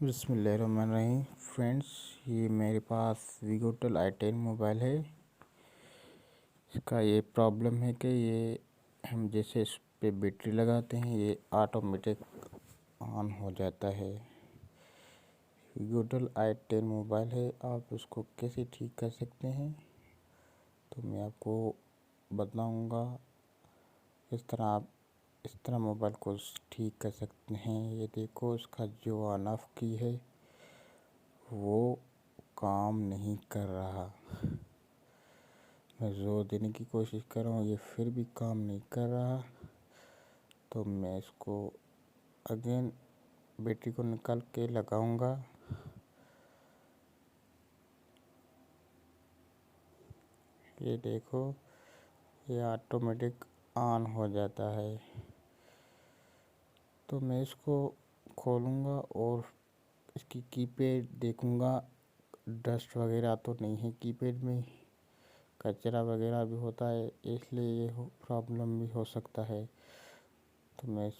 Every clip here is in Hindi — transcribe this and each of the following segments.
बिस्मिल्लाहिर्रहमानिर्रहीम। फ्रेंड्स, ये मेरे पास वीगोटेल i10 मोबाइल है। इसका ये प्रॉब्लम है कि ये हम जैसे इस पे बैटरी लगाते हैं ये ऑटोमेटिक ऑन हो जाता है। वीगोटेल i10 मोबाइल है, आप उसको कैसे ठीक कर सकते हैं तो मैं आपको बताऊंगा। इस तरह मोबाइल को ठीक कर सकते हैं। ये देखो, इसका जो ऑन ऑफ की है वो काम नहीं कर रहा। मैं जोर देने की कोशिश कर रहा हूँ, ये फिर भी काम नहीं कर रहा। तो मैं इसको अगेन बैटरी को निकाल के लगाऊंगा। ये देखो, ये ऑटोमेटिक ऑन हो जाता है। तो मैं इसको खोलूंगा और इसकी कीपैड देखूंगा, डस्ट वगैरह तो नहीं है कीपैड में, कचरा वगैरह भी होता है, इसलिए ये प्रॉब्लम भी हो सकता है। तो मैं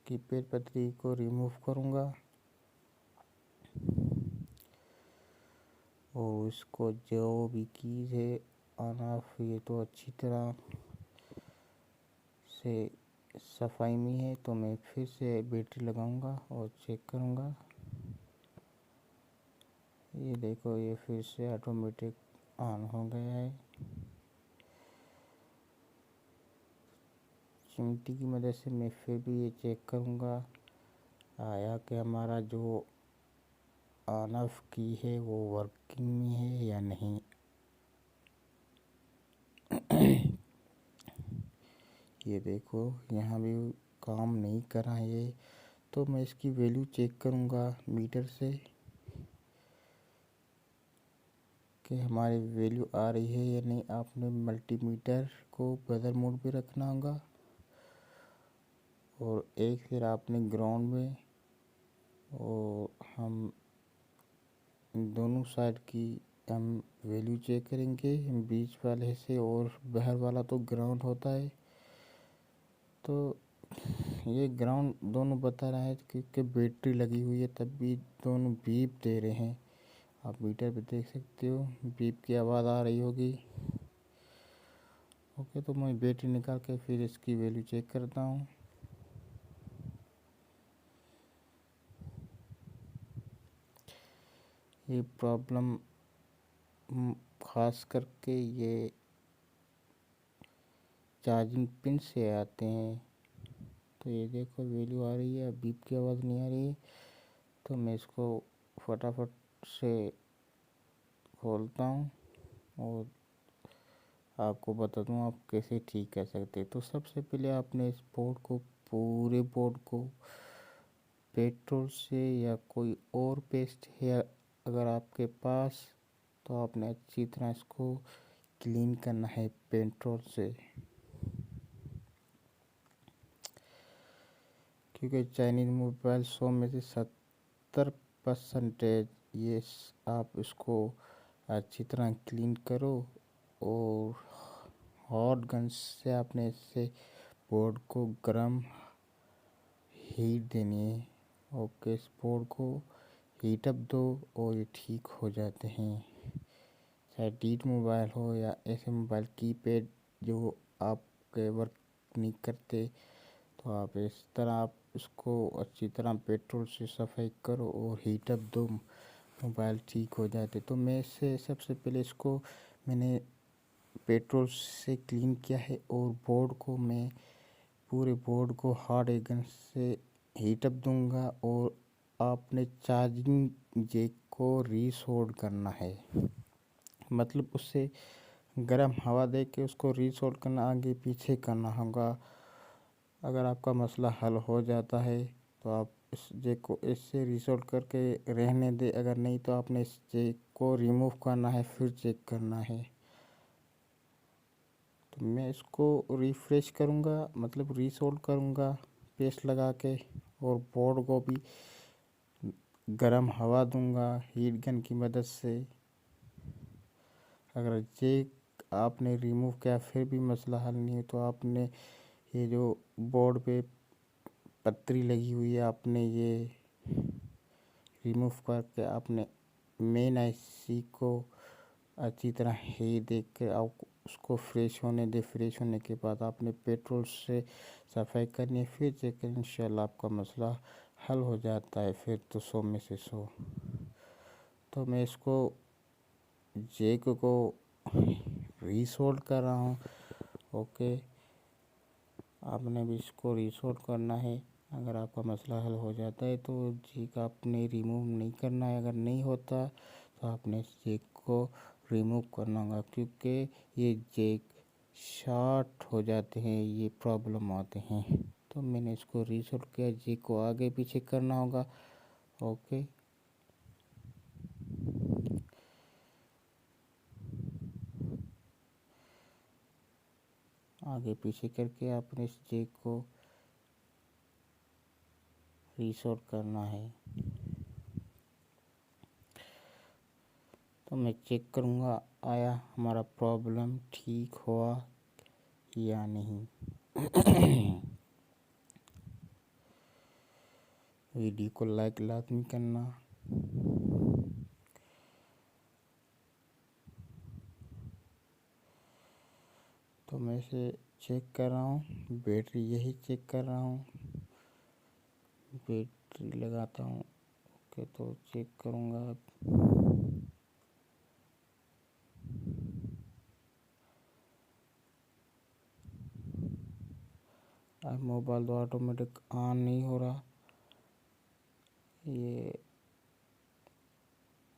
कीपैड पतरी को रिमूव करूंगा और इसको जो भी कीज है ऑन ऑफ ये तो अच्छी तरह से सफाई में है। तो मैं फिर से बैटरी लगाऊंगा और चेक करूंगा। ये देखो, ये फिर से ऑटोमेटिक ऑन हो गया है। चिमटी की मदद से मैं फिर भी ये चेक करूंगा आया कि हमारा जो ऑन ऑफ की है वो वर्किंग में है या नहीं। ये देखो, यहाँ भी काम नहीं कर रहा है ये। तो मैं इसकी वैल्यू चेक करूँगा मीटर से कि हमारी वैल्यू आ रही है या नहीं। आपने मल्टीमीटर को वेदर मोड पे रखना होगा और एक फिर आपने ग्राउंड में, और हम दोनों साइड की हम वैल्यू चेक करेंगे। बीच वाले से और बाहर वाला तो ग्राउंड होता है। तो ये ग्राउंड दोनों बता रहा है क्योंकि बैटरी लगी हुई है, तब भी दोनों बीप दे रहे हैं। आप मीटर पे देख सकते हो, बीप की आवाज़ आ रही होगी। ओके, तो मैं बैटरी निकाल के फिर इसकी वैल्यू चेक करता हूँ। ये प्रॉब्लम ख़ास करके ये चार्जिंग पिन से आते हैं। तो ये देखो, वैल्यू आ रही है, बीप की आवाज़ नहीं आ रही है। तो मैं इसको फटाफट से खोलता हूँ और आपको बता दूँ आप कैसे ठीक कर सकते हैं। तो सबसे पहले आपने इस बोर्ड को, पूरे बोर्ड को पेट्रोल से या कोई और पेस्ट है अगर आपके पास, तो आपने अच्छी तरह इसको क्लीन करना है पेट्रोल से। क्योंकि चाइनीज़ मोबाइल 100 में से 70% ये आप इसको अच्छी तरह क्लीन करो और हॉट गन से आपने इससे बोर्ड को गर्म हीट देनी है। ओके, इस बोर्ड को हीट अप दो और ये ठीक हो जाते हैं। चाहे डीट मोबाइल हो या ऐसे मोबाइल कीपैड जो आपके वर्क नहीं करते, तो आप इस तरह आप इसको अच्छी तरह पेट्रोल से सफाई करो और हीट अप दो, मोबाइल ठीक हो जाते। तो मैं इससे सबसे पहले इसको मैंने पेट्रोल से क्लीन किया है और बोर्ड को मैं पूरे बोर्ड को हार्ड गन से हीट अप दूंगा और आपने चार्जिंग जैक को रीसोल्ड करना है। मतलब उससे गर्म हवा दे के उसको रीसोल्ड करना, आगे पीछे करना होगा। अगर आपका मसला हल हो जाता है तो आप इस जैक को इससे रीसोल्ड करके रहने दे, अगर नहीं तो आपने इस जैक को रिमूव करना है, फिर चेक करना है। तो मैं इसको रिफ़्रेश करूँगा, मतलब रीसोल्ड करूँगा पेस्ट लगा के, और बोर्ड को भी गर्म हवा दूंगा हीट गन की मदद से। अगर जैक आपने रिमूव किया फिर भी मसला हल नहीं है, तो आपने ये जो बोर्ड पे पतरी लगी हुई है, आपने ये रिमूव करके आपने मेन आईसी को अच्छी तरह ही देख के आप उसको फ्रेश होने दे। फ्रेश होने के बाद आपने पेट्रोल से सफाई करनी है, फिर चेक करें, इंशाल्लाह आपका मसला हल हो जाता है। फिर तो 100 में से 100। तो मैं इसको जैक को रीसोल्ड कर रहा हूँ। ओके, आपने भी इसको रीसोल्ड करना है। अगर आपका मसला हल हो जाता है तो जैक आपने रिमूव नहीं करना है। अगर नहीं होता तो आपने इस जैक को रिमूव करना होगा, क्योंकि ये जैक शॉर्ट हो जाते हैं, ये प्रॉब्लम आते हैं। तो मैंने इसको रीसोल्ड किया, जैक को आगे पीछे करना होगा। ओके, आगे पीछे करके आपने इस जैक को रीसोल्ड करना है। तो मैं चेक करूँगा आया हमारा प्रॉब्लम ठीक हुआ या नहीं। वीडियो को लाइक लाजमी करना। तो मैं इसे चेक कर रहा हूँ, बैटरी यही चेक कर रहा हूँ, बैटरी लगाता हूँ। ओके, तो चेक करूँगा। अब मोबाइल तो ऑटोमेटिक ऑन नहीं हो रहा, ये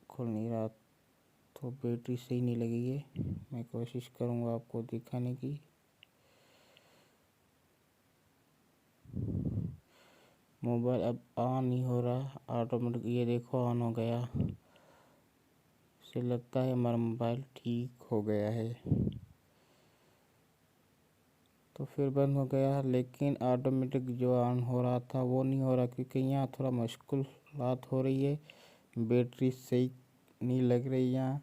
खुल नहीं रहा, तो बैटरी सही नहीं लगी है। मैं कोशिश करूँगा आपको दिखाने की। मोबाइल अब ऑन नहीं हो रहा ऑटोमेटिक, ये देखो ऑन हो गया। से लगता है हमारा मोबाइल ठीक हो गया है। तो फिर बंद हो गया, लेकिन ऑटोमेटिक जो ऑन हो रहा था वो नहीं हो रहा, क्योंकि यहाँ थोड़ा मुश्किलात हो रही है, बैटरी सही नहीं लग रही यहाँ।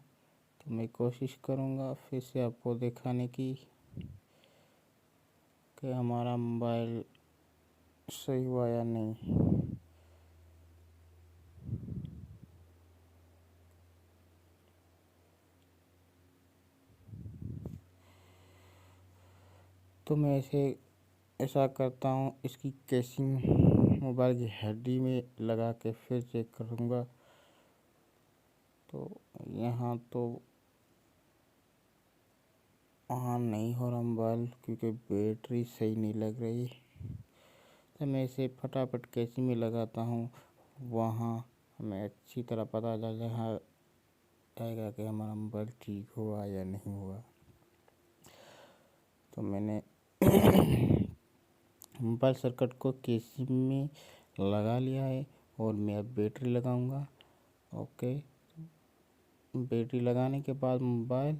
तो मैं कोशिश करूँगा फिर से आपको दिखाने की कि हमारा मोबाइल सही हुआ या नहीं। तो मैं ऐसा करता हूँ, इसकी केसिंग मोबाइल की हड्डी में लगा के फिर चेक करूँगा। तो यहाँ तो ऑन नहीं हो रहा मोबाइल, क्योंकि बैटरी सही नहीं लग रही। तो मैं इसे फटाफट केसिंग में लगाता हूँ, वहाँ हमें अच्छी तरह पता चल जाएगा कि हमारा मोबाइल ठीक हुआ या नहीं हुआ। तो मैंने मोबाइल सर्किट को केसिंग में लगा लिया है, और मैं अब बैटरी लगाऊंगा। ओके, बैटरी लगाने के बाद मोबाइल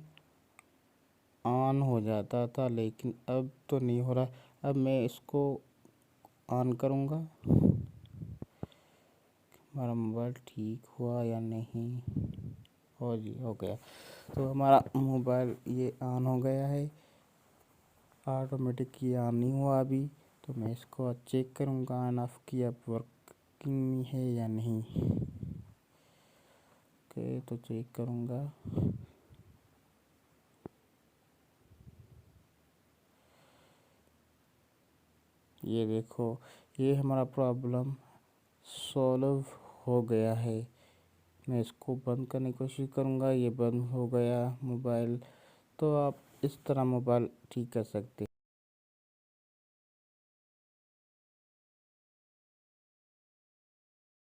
ऑन हो जाता था, लेकिन अब तो नहीं हो रहा। अब मैं इसको ऑन करूंगा, हमारा मोबाइल ठीक हुआ या नहीं। हो जी, हो गया। तो हमारा मोबाइल ये ऑन हो गया है, ऑटोमेटिक ये ऑन नहीं हुआ अभी। तो मैं इसको चेक करूँगा ऑन ऑफ की अब वर्किंग है या नहीं। ओके, तो चेक करूँगा। ये देखो, ये हमारा प्रॉब्लम सॉल्व हो गया है। मैं इसको बंद करने की कोशिश करूँगा, ये बंद हो गया मोबाइल। तो आप इस तरह मोबाइल ठीक कर सकते हैं।